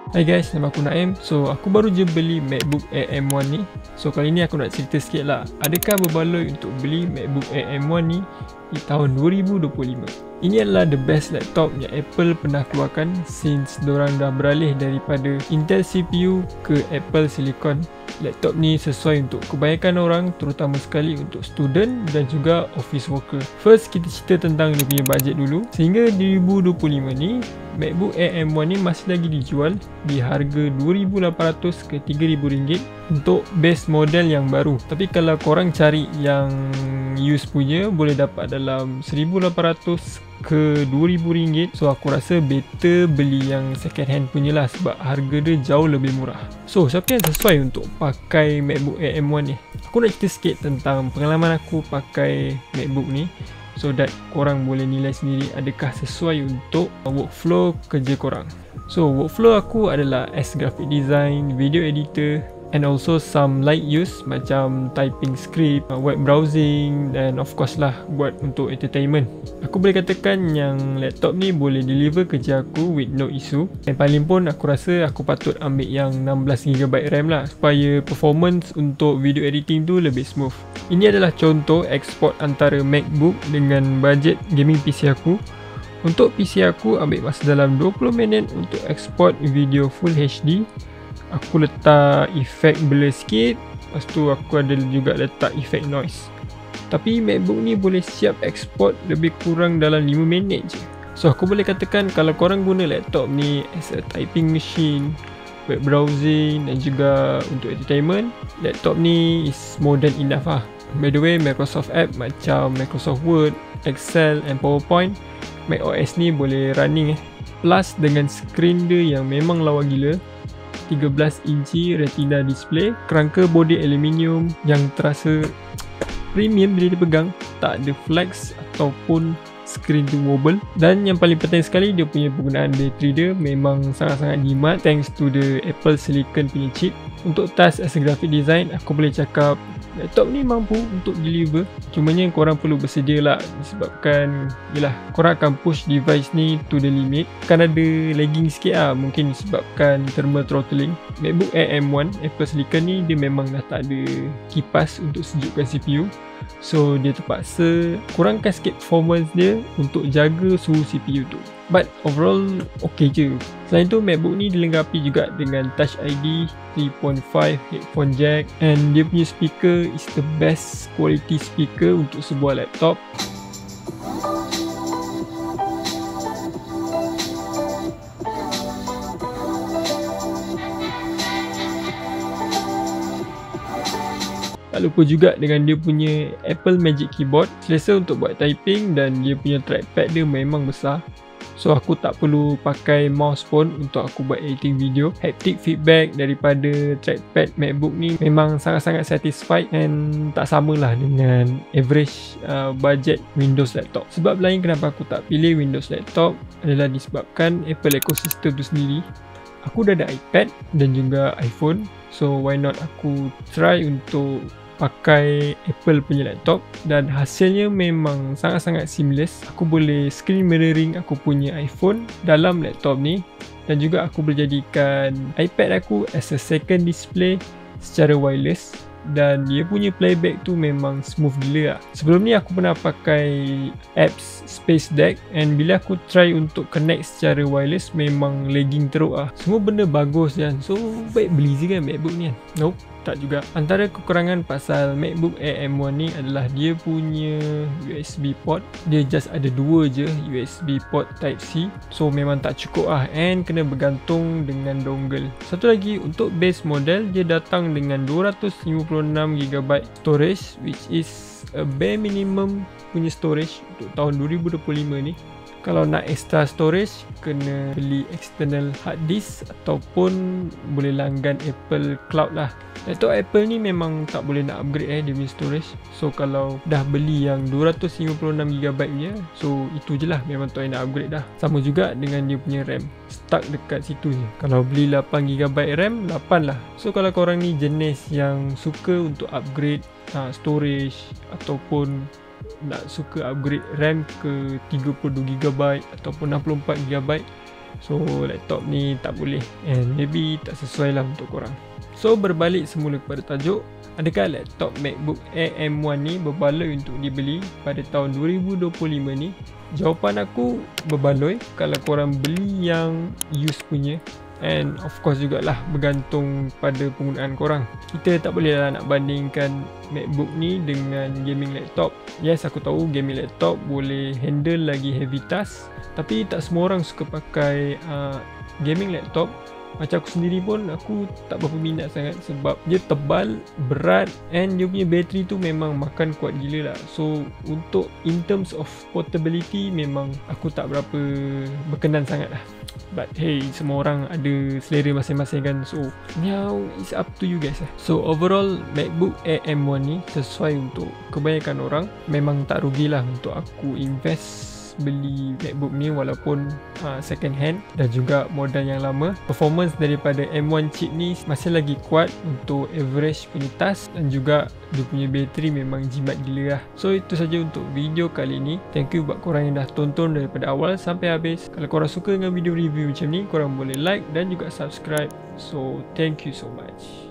Hai guys, nama aku Naim. So, aku baru je beli MacBook Air M1 ni. So, kali ni aku nak cerita sikit lah. Adakah berbaloi untuk beli MacBook Air M1 ni di tahun 2025? Ini adalah the best laptop yang Apple pernah keluarkan since dorang dah beralih daripada Intel CPU ke Apple Silicon. Laptop ni sesuai untuk kebanyakan orang, terutama sekali untuk student dan juga office worker. First, kita cerita tentang dia punya budget dulu. Sehingga 2025 ni, MacBook Air M1 ni masih lagi dijual di harga RM2,800 ke RM3,000 untuk base model yang baru. Tapi kalau korang cari yang used punya, boleh dapat dalam RM1,800 ke RM2,000. So aku rasa better beli yang second hand punya lah, sebab harga dia jauh lebih murah. So siapa yang sesuai untuk pakai MacBook Air M1 ni? Aku nak cerita sikit tentang pengalaman aku pakai MacBook ni, so that korang boleh nilai sendiri adakah sesuai untuk workflow kerja korang. So workflow aku adalah as graphic design, video editor, and also some light use macam typing script, web browsing, dan of course lah buat untuk entertainment. Aku boleh katakan yang laptop ni boleh deliver kerja aku with no issue. Dan paling pun aku rasa aku patut ambil yang 16GB RAM lah, supaya performance untuk video editing tu lebih smooth. Ini adalah contoh export antara MacBook dengan budget gaming PC aku. Untuk PC aku ambil masa dalam 20 minit untuk export video full HD. Aku letak efek blur sikit, lepas tu aku ada juga letak efek noise. Tapi MacBook ni boleh siap export lebih kurang dalam 5 minit je. So aku boleh katakan kalau korang guna laptop ni as a typing machine, web browsing dan juga untuk entertainment, laptop ni is more than enough lah. By the way, Microsoft app macam Microsoft Word, Excel and PowerPoint, macOS ni boleh running Plus dengan screen dia yang memang lawa gila, 13 inci retina display, kerangka bodi aluminium yang terasa premium bila dipegang, tak ada flex ataupun screen tu wobble. Dan yang paling penting sekali, dia punya penggunaan bateri dia memang sangat-sangat jimat thanks to the Apple Silicon punya chip. Untuk task as a graphic design, aku boleh cakap laptop ni mampu untuk deliver. Cumanya korang perlu bersedia lah, disebabkan yelah, korang akan push device ni to the limit. Kan ada lagging sikit lah, mungkin disebabkan thermal throttling. MacBook Air M1 Apple Silicon ni dia memang dah tak ada kipas untuk sejukkan CPU. So dia terpaksa kurangkan sikit performance dia untuk jaga suhu CPU tu. But overall okay je. Selain tu, MacBook ni dilengkapi juga dengan Touch ID, 3.5 headphone jack, and dia punya speaker is the best quality speaker untuk sebuah laptop. Tak lupa juga dengan dia punya Apple Magic Keyboard, selesa untuk buat typing, dan dia punya trackpad dia memang besar. So aku tak perlu pakai mouse pun untuk aku buat editing video. Haptic feedback daripada trackpad MacBook ni memang sangat-sangat satisfied, and tak samalah dengan average budget Windows laptop. Sebab lain kenapa aku tak pilih Windows laptop adalah disebabkan Apple ecosystem tu sendiri. Aku dah ada iPad dan juga iPhone, so why not aku try untuk pakai Apple punya laptop, dan hasilnya memang sangat-sangat seamless. Aku boleh screen mirroring aku punya iPhone dalam laptop ni, dan juga aku boleh jadikan iPad aku as a second display secara wireless, dan dia punya playback tu memang smooth gila lah. Sebelum ni aku pernah pakai apps Space Deck, and bila aku try untuk connect secara wireless memang lagging teruk lah. Semua benda bagus kan, so baik beli je kan MacBook ni kan? Nope, tak juga. Antara kekurangan pasal MacBook Air M1 ni adalah dia punya USB port. Dia just ada dua je USB port Type C, so memang tak cukup lah, and kena bergantung dengan dongle. Satu lagi, untuk base model dia datang dengan 256GB storage, which is a bare minimum punya storage untuk tahun 2025 ni. Kalau nak extra storage, kena beli external hard disk ataupun boleh langgan Apple Cloud lah. Laptop Apple ni memang tak boleh nak upgrade dia punya storage. So kalau dah beli yang 256GB punya, so itu je lah, memang tak boleh nak upgrade dah. Sama juga dengan dia punya RAM, stuck dekat situ je. Kalau beli 8GB RAM, 8 lah. So kalau korang ni jenis yang suka untuk upgrade storage ataupun nak suka upgrade RAM ke 32GB ataupun 64GB, So laptop ni tak boleh, and maybe tak sesuai lah untuk korang. So berbalik semula kepada tajuk, adakah laptop MacBook Air M1 ni berbaloi untuk dibeli pada tahun 2025 ni? Jawapan aku berbaloi kalau korang beli yang used punya. And of course jugalah bergantung pada penggunaan korang. Kita tak boleh lah nak bandingkan MacBook ni dengan gaming laptop. Yes, aku tahu gaming laptop boleh handle lagi heavy task, tapi tak semua orang suka pakai gaming laptop. Macam aku sendiri pun, aku tak berapa minat sangat sebab dia tebal, berat, and dia punya bateri tu memang makan kuat gila lah. So untuk in terms of portability, memang aku tak berapa berkenan sangat lah. But hey, semua orang ada selera masing-masing kan. So now it's up to you guys lah. So overall MacBook Air M1 ni sesuai untuk kebanyakan orang. Memang tak rugilah untuk aku invest beli MacBook ni walaupun second hand dan juga model yang lama. Performance daripada M1 chip ni masih lagi kuat untuk average punya task, dan juga dia punya bateri memang jimat gila lah. So itu saja untuk video kali ni. Thank you buat korang yang dah tonton daripada awal sampai habis. Kalau korang suka dengan video review macam ni, korang boleh like dan juga subscribe. So thank you so much.